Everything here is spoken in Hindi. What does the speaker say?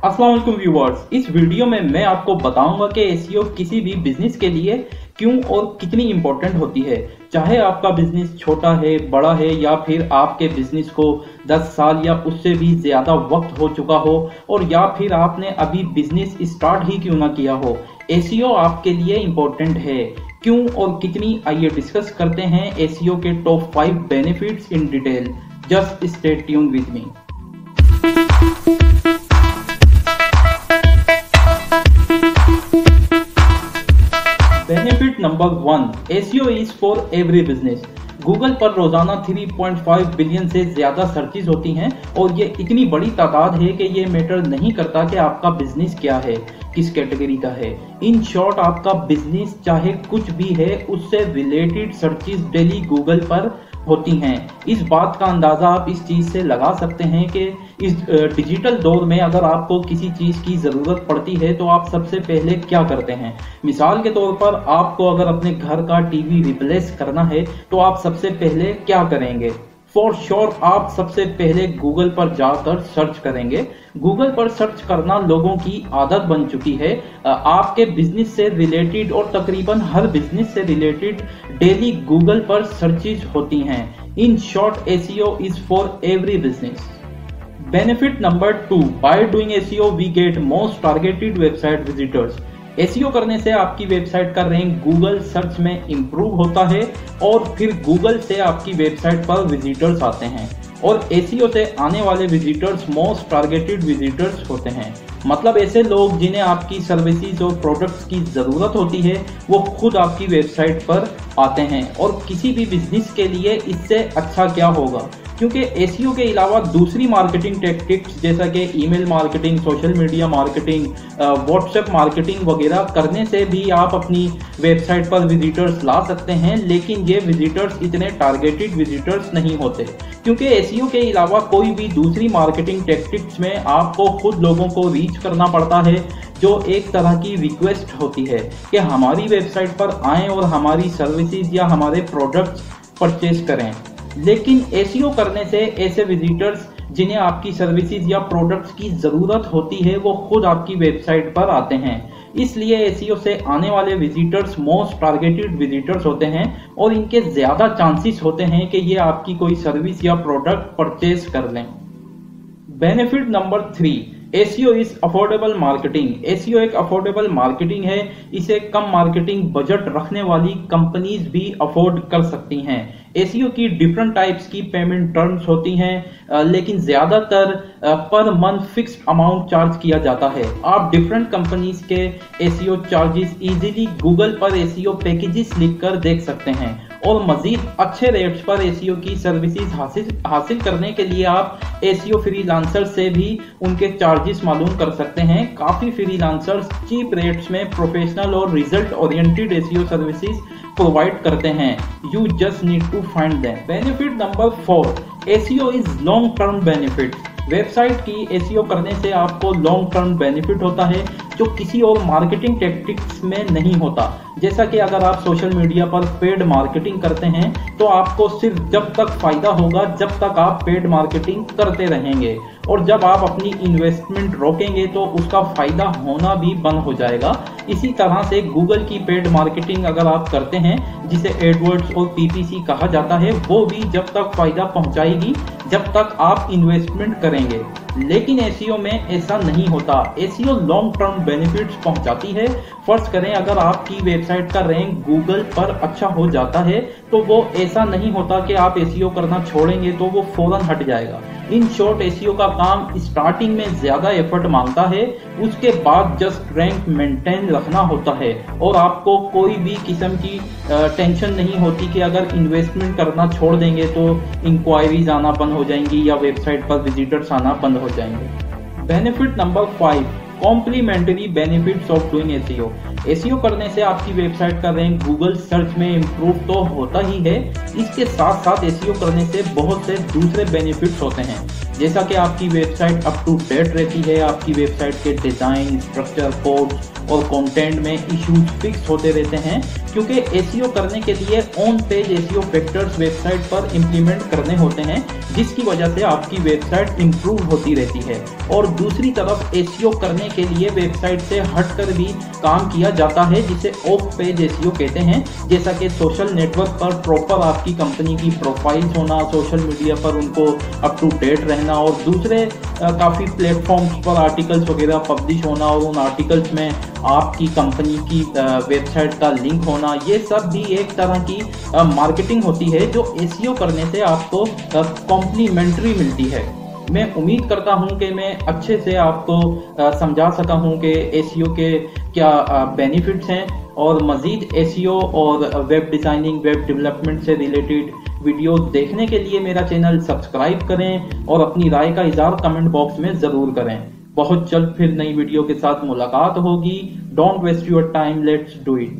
अस्सलाम वालेकुम व्यूअर्स, इस वीडियो में मैं आपको बताऊंगा कि एसईओ किसी भी बिजनेस के लिए क्यों और कितनी इम्पोर्टेंट होती है। चाहे आपका बिजनेस छोटा है, बड़ा है या फिर आपके बिजनेस को 10 साल या उससे भी ज़्यादा वक्त हो चुका हो और या फिर आपने अभी बिजनेस स्टार्ट ही क्यों ना किया हो, एसईओ आपके लिए इम्पोर्टेंट है। क्यों और कितनी, आइए डिस्कस करते हैं एसईओ के top 5 benefits in detail. Just stay tune with me. Benefit number 1, SEO is for every business. Google पर रोजाना 3.5 बिलियन से ज्यादा सर्चेज होती हैं और ये इतनी बड़ी तादाद है कि ये मैटर नहीं करता कि आपका बिजनेस क्या है, किस कैटेगरी का है। इन शॉर्ट, आपका बिजनेस चाहे कुछ भी है, उससे रिलेटेड सर्चेज डेली गूगल पर होती हैं। इस बात का अंदाजा आप इस चीज से लगा सकते हैं कि इस डिजिटल दौर में अगर आपको किसी चीज की जरूरत पड़ती है तो आप सबसे पहले क्या करते हैं। मिसाल के तौर पर आपको अगर अपने घर का टीवी रिप्लेस करना है तो आप सबसे पहले क्या करेंगे? फॉर श्योर आप सबसे पहले गूगल पर जाकर सर्च करेंगे। गूगल पर सर्च करना लोगों की आदत बन चुकी है। आपके बिजनेस से रिलेटेड और तकरीबन हर बिजनेस से रिलेटेड डेली गूगल पर सर्चेज होती हैं। In short, SEO is for every business. Benefit number 2, by doing SEO we get most targeted website visitors. SEO करने से आपकी वेबसाइट का रैंक गूगल सर्च में इंप्रूव होता है और फिर गूगल से आपकी वेबसाइट पर विजिटर्स आते हैं और एसईओ से आने वाले विजिटर्स मोस्ट टारगेटेड विजिटर्स होते हैं। मतलब ऐसे लोग जिन्हें आपकी सर्विसेज और प्रोडक्ट्स की ज़रूरत होती है वो खुद आपकी वेबसाइट पर आते हैं। और किसी भी बिजनेस के लिए इससे अच्छा क्या होगा, क्योंकि एसईओ के अलावा दूसरी मार्केटिंग टेक्टिक्स जैसा कि email marketing, social media marketing, WhatsApp marketing वगैरह करने से भी आप अपनी वेबसाइट पर विजिटर्स ला सकते हैं, लेकिन ये विजिटर्स इतने टारगेटेड विजिटर्स नहीं होते, क्योंकि एसईओ के अलावा कोई भी दूसरी मार्केटिंग टेक्टिक्स में आपको खुद लोगों को रीच करना पड़ता है, जो एक तरह की रिक्वेस्ट होती है कि हमारी वेबसाइट पर आएँ और हमारी सर्विसेज या हमारे प्रोडक्ट्स परचेज करें। लेकिन एसईओ करने से ऐसे विजिटर्स जिन्हें आपकी सर्विसेज या प्रोडक्ट्स की ज़रूरत होती है वो खुद आपकी वेबसाइट पर आते हैं। इसलिए एसईओ से आने वाले विजिटर्स मोस्ट टारगेटेड विजिटर्स होते हैं और इनके ज़्यादा चांसेस होते हैं कि ये आपकी कोई सर्विस या प्रोडक्ट परचेज कर लें। Benefit number 3, SEO is affordable marketing. SEO एक अफोर्डेबल मार्केटिंग है। इसे कम मार्केटिंग बजट रखने वाली कंपनीज भी अफोर्ड कर सकती हैं। एसईओ की डिफरेंट टाइप्स की पेमेंट टर्म्स होती हैं, लेकिन ज्यादातर per month fixed amount charge किया जाता है। आप डिफरेंट कंपनीज के एसईओ चार्जेस इजीली गूगल पर एसईओ पैकेजेस लिखकर देख सकते हैं और मजीद अच्छे रेट्स पर एसईओ की सर्विसेज हासिल करने के लिए आप एसईओ फ्रीलांसर से भी उनके चार्जेस मालूम कर सकते हैं। काफ़ी फ्रीलांसर्स चीप रेट्स में प्रोफेशनल और result oriented SEO services provide करते हैं। You just need to find them. Benefit number 4, SEO is long term benefit. Website की एसईओ करने से आपको लॉन्ग टर्म बेनिफिट होता है जो किसी और मार्केटिंग टेक्टिक्स में नहीं होता। जैसा कि अगर आप सोशल मीडिया पर पेड मार्केटिंग करते हैं तो आपको सिर्फ जब तक फायदा होगा जब तक आप पेड मार्केटिंग करते रहेंगे, और जब आप अपनी इन्वेस्टमेंट रोकेंगे तो उसका फायदा होना भी बंद हो जाएगा। इसी तरह से गूगल की पेड मार्केटिंग अगर आप करते हैं, जिसे एडवर्ड्स और पीपीसी कहा जाता है, वो भी जब तक फायदा पहुंचाएगी जब तक आप इन्वेस्टमेंट करेंगे। लेकिन एसईओ में ऐसा नहीं होता। एसईओ लॉन्ग टर्म बेनिफिट्स पहुंचाती है। फर्ज करें अगर आपकी वेबसाइट का रैंक गूगल पर अच्छा हो जाता है तो वो ऐसा नहीं होता कि आप एसईओ करना छोड़ेंगे तो वो फौरन हट जाएगा। इन शॉर्ट, एसईओ का काम स्टार्टिंग में ज्यादा एफर्ट मांगता है, उसके बाद जस्ट रैंक मेंटेन रखना होता है और आपको कोई भी किस्म की टेंशन नहीं होती कि अगर इन्वेस्टमेंट करना छोड़ देंगे तो इंक्वायरीज आना बंद हो जाएंगी या वेबसाइट पर विजिटर्स आना बंद हो जाएंगे। Benefit number 5, complimentary benefits of doing SEO. SEO करने से आपकी वेबसाइट का रैंक गूगल सर्च में इम्प्रूव तो होता ही है, इसके साथ साथ एसईओ करने से बहुत से दूसरे बेनिफिट्स होते हैं, जैसा कि आपकी वेबसाइट अप टू डेट रहती है, आपकी वेबसाइट के डिज़ाइन, स्ट्रक्चर, कोड और कंटेंट में इश्यूज फिक्स होते रहते हैं, क्योंकि एसईओ करने के लिए on page SEO factors website पर इंप्लीमेंट करने होते हैं, जिसकी वजह से आपकी वेबसाइट इंप्रूव होती रहती है। और दूसरी तरफ एसईओ करने के लिए वेबसाइट से हटकर भी काम किया जाता है, जिसे ऑफ पेज एसईओ कहते हैं, जैसा कि सोशल नेटवर्क पर प्रॉपर आपकी कंपनी की प्रोफाइल्स होना, सोशल मीडिया पर उनको अप टू डेट रहना और दूसरे काफ़ी प्लेटफॉर्म्स पर आर्टिकल्स वगैरह पब्लिश होना और उन आर्टिकल्स में आपकी कंपनी की वेबसाइट का लिंक होना, ये सब भी एक तरह की मार्केटिंग होती है जो एसईओ करने से आपको कॉम्प्लीमेंट्री मिलती है। मैं उम्मीद करता हूं कि मैं अच्छे से आपको समझा सका हूं कि एसईओ के क्या बेनिफिट्स हैं, और मज़ीद एसईओ और वेब डिज़ाइनिंग, वेब डेवलपमेंट से रिलेटेड वीडियो देखने के लिए मेरा चैनल सब्सक्राइब करें और अपनी राय का इज़हार कमेंट बॉक्स में ज़रूर करें। बहुत जल्द फिर नई वीडियो के साथ मुलाकात होगी। Don't waste your time, let's do it.